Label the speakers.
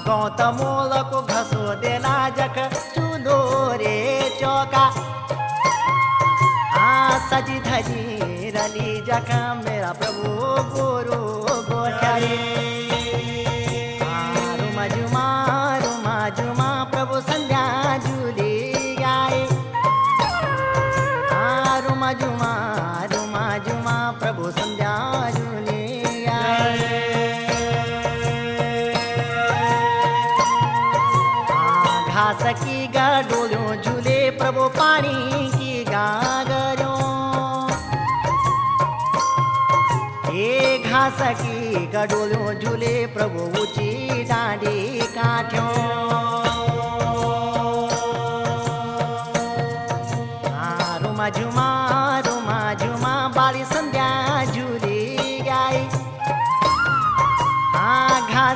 Speaker 1: गौतमोल को घसो देना जख चूलो रे चौका सजी धजी रली जख मेरा प्रभु गुरु गोचारे रुमा जुमा प्रभु संध्या झूली गाए रुमा जुमा प्रभु संध्या झूली गाए घास की गडोलों झूले प्रभु पानी की गागरों घास की गडोलों झूले प्रभु ऊंची डांडी काठों